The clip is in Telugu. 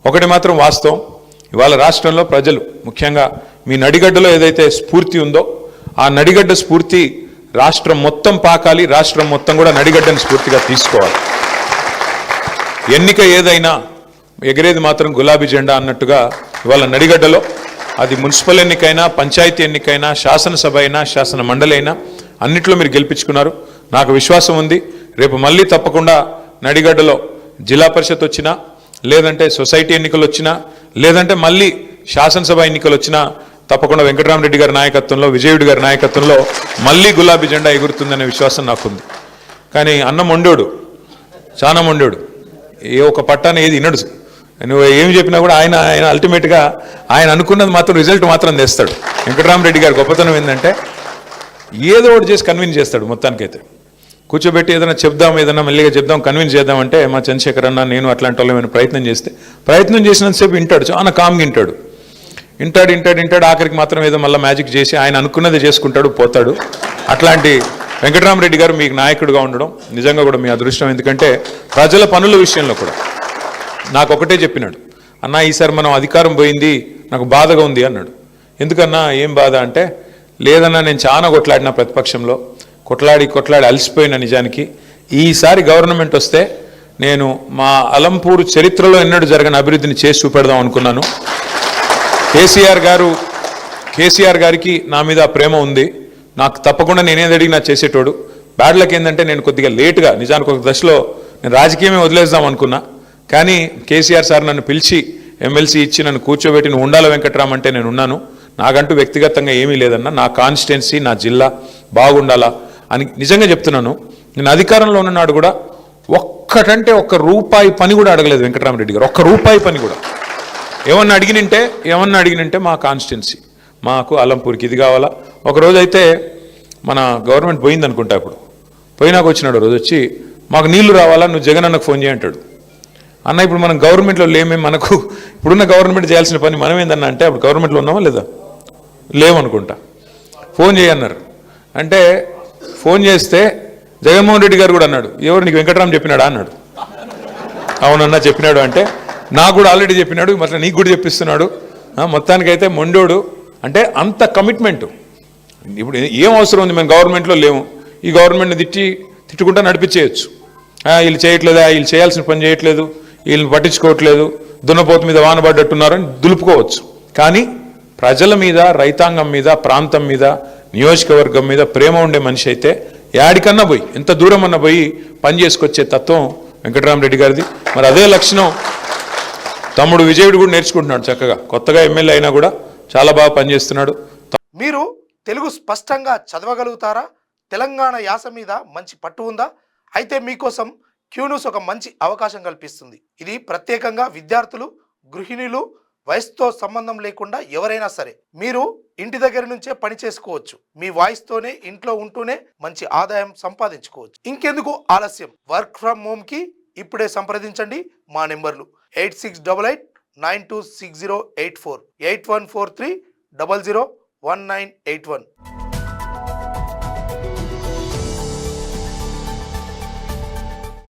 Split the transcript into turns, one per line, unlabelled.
ఒకటి మాత్రం వాస్తవం, ఇవాళ రాష్ట్రంలో ప్రజలు ముఖ్యంగా మీ నడిగడ్డలో ఏదైతే స్ఫూర్తి ఉందో ఆ నడిగడ్డ స్ఫూర్తి రాష్ట్రం మొత్తం పాకాలి, రాష్ట్రం మొత్తం కూడా నడిగడ్డని స్ఫూర్తిగా తీసుకోవాలి. ఎన్నిక ఏదైనా ఎగిరేది మాత్రం గులాబీ జెండా అన్నట్టుగా ఇవాళ నడిగడ్డలో అది మున్సిపల్ ఎన్నికైనా, పంచాయతీ ఎన్నికైనా, శాసనసభ అయినా, శాసన మండలి అయినా అన్నిట్లో మీరు గెలిపించుకున్నారు. నాకు విశ్వాసం ఉంది, రేపు మళ్ళీ తప్పకుండా నడిగడ్డలో జిల్లా పరిషత్ వచ్చినా, లేదంటే సొసైటీ ఎన్నికలు వచ్చినా, లేదంటే మళ్ళీ శాసనసభ ఎన్నికలు వచ్చినా తప్పకుండా వెంకటరామరెడ్డి గారి నాయకత్వంలో, విజయుడి గారి నాయకత్వంలో మళ్ళీ గులాబీ జెండా ఎగురుతుందనే విశ్వాసం నాకుంది. కానీ అన్న మొండోడు, చాలా మొండోడు, ఏ ఒక పట్టాన్ని ఏది వినడు. నువ్వు ఏమి చెప్పినా కూడా ఆయన అల్టిమేట్గా ఆయన అనుకున్నది మాత్రం రిజల్ట్ మాత్రం తెస్తాడు. వెంకటరామరెడ్డి గారి గొప్పతనం ఏంటంటే ఏదో ఒకటి చేసి కన్విన్స్ చేస్తాడు. మొత్తానికైతే కూర్చోబెట్టి ఏదైనా చెప్దాం, ఏదైనా మెల్లిగా చెప్దాం, కన్విన్స్ చేద్దామంటే మా చంద్రశేఖర్ అన్న నేను అట్లాంటి వాళ్ళు ఏమైనా ప్రయత్నం చేసినంతసేపు వింటాడు, చాలా కామ్గా వింటాడు. ఆఖరికి మాత్రం ఏదో మళ్ళీ మ్యాజిక్ చేసి ఆయన అనుకున్నది చేసుకుంటాడు, పోతాడు. అట్లాంటి వెంకటరామరెడ్డి గారు మీకు నాయకుడిగా ఉండడం నిజంగా కూడా మీ అదృష్టం. ఎందుకంటే ప్రజల పనుల విషయంలో కూడా నాకు ఒకటే చెప్పినాడు, అన్న ఈసారి మనం అధికారం పోయింది, నాకు బాధగా ఉంది అన్నాడు. ఎందుకన్నా ఏం బాధ అంటే, లేదన్నా నేను చాలా కొట్లాడినా, ప్రతిపక్షంలో కొట్లాడి అలసిపోయిన, నిజానికి ఈసారి గవర్నమెంట్ వస్తే నేను మా అలంపూర్ చరిత్రలో ఎన్నడూ జరగని అభివృద్ధిని చేసి చూపెడదాం అనుకున్నాను. కేసీఆర్ గారికి నా మీద ప్రేమ ఉంది, నాకు తప్పకుండా నేనేది అడిగినా చేసేటోడు. బ్యాడ్ లక్ ఏంటంటే నేను కొద్దిగా లేటుగా, నిజానికి ఒక దశలో నేను రాజకీయమే వదిలేద్దాం అనుకున్నా. కానీ కేసీఆర్ సార్ నన్ను పిలిచి ఎమ్మెల్సీ ఇచ్చి నన్ను కూర్చోబెట్టి నువ్వు ఉండాల వెంకట్రామ్ అంటే నేను ఉన్నాను. నాకంటూ వ్యక్తిగతంగా ఏమీ లేదన్నా, నా కాన్స్టిట్యున్సీ, నా జిల్లా బాగుండాలా అని నిజంగా చెప్తున్నాను. నేను అధికారంలో ఉన్ననాడు కూడా ఒక్కటంటే ఒక్క రూపాయి పని కూడా అడగలేదు వెంకటరామరెడ్డి గారు, ఒక్క రూపాయి పని కూడా. ఏమన్నా అడిగినంటే మా కాన్స్టిట్యున్సీ, మాకు అలంపూర్కి ఇది కావాలా. ఒకరోజు అయితే మన గవర్నమెంట్ పోయింది అనుకుంటా, అప్పుడు పోయినాక వచ్చినాడు రోజు వచ్చి, మాకు నీళ్లు రావాలా, నువ్వు జగన్ అన్నకు ఫోన్ చేయంటాడు. అన్న ఇప్పుడు మనం గవర్నమెంట్లో లేమే, మనకు ఇప్పుడున్న గవర్నమెంట్ చేయాల్సిన పని మనం ఏందన్నా అంటే, అప్పుడు గవర్నమెంట్లో ఉన్నామా లేదా, లేవనుకుంటా. ఫోన్ చేయన్నారు అంటే ఫోన్ చేస్తే జగన్మోహన్ రెడ్డి గారు కూడా అన్నాడు, ఎవరు నీకు వెంకటరామ్ చెప్పినాడా అన్నాడు. అవునన్నా చెప్పినాడు అంటే, నాకు కూడా ఆల్రెడీ చెప్పినాడు, మరి నీకు కూడా చెప్పిస్తున్నాడు. మొత్తానికైతే మొండోడు అంటే అంత కమిట్మెంట్. ఇప్పుడు ఏం అవసరం ఉంది, మేము గవర్నమెంట్లో లేము, ఈ గవర్నమెంట్ని తిట్టుకుంటా నడిపించేయచ్చు. వీళ్ళు చేయట్లేదా, వీళ్ళు చేయాల్సిన పని చేయట్లేదు, వీళ్ళని పట్టించుకోవట్లేదు, దున్నపోతు మీద వానబడ్డట్టున్నారని దులుపుకోవచ్చు. కానీ ప్రజల మీద, రైతాంగం మీద, ప్రాంతం మీద, నియోజకవర్గం మీద ప్రేమ ఉండే మనిషి అయితే యాడికన్నా పోయి, ఎంత దూరం అన్నా పోయి పని చేసుకొచ్చే తత్వం వెంకటరామరెడ్డి గారిది. మరి అదే లక్షణం తమ్ముడు విజయుడు కూడా నేర్చుకుంటున్నాడు చక్కగా. కొత్తగా ఎమ్మెల్యే అయినా కూడా చాలా బాగా పనిచేస్తున్నాడు.
మీరు తెలుగు స్పష్టంగా చదవగలుగుతారా? తెలంగాణ యాస మీద మంచి పట్టు ఉందా? అయితే మీకోసం క్యూన్యూస్ ఒక మంచి అవకాశం కల్పిస్తుంది. ఇది ప్రత్యేకంగా విద్యార్థులు, గృహిణులు, వయసుతో సంబంధం లేకుండా ఎవరైనా సరే మీరు ఇంటి దగ్గర నుంచే పని చేసుకోవచ్చు. మీ వాయిస్తోనే ఇంట్లో ఉంటూనే మంచి ఆదాయం సంపాదించుకోవచ్చు. ఇంకెందుకు ఆలస్యం? వర్క్ ఫ్రమ్ హోమ్ కి ఇప్పుడే సంప్రదించండి. మా నెంబర్లు 8688926084, 8143001981.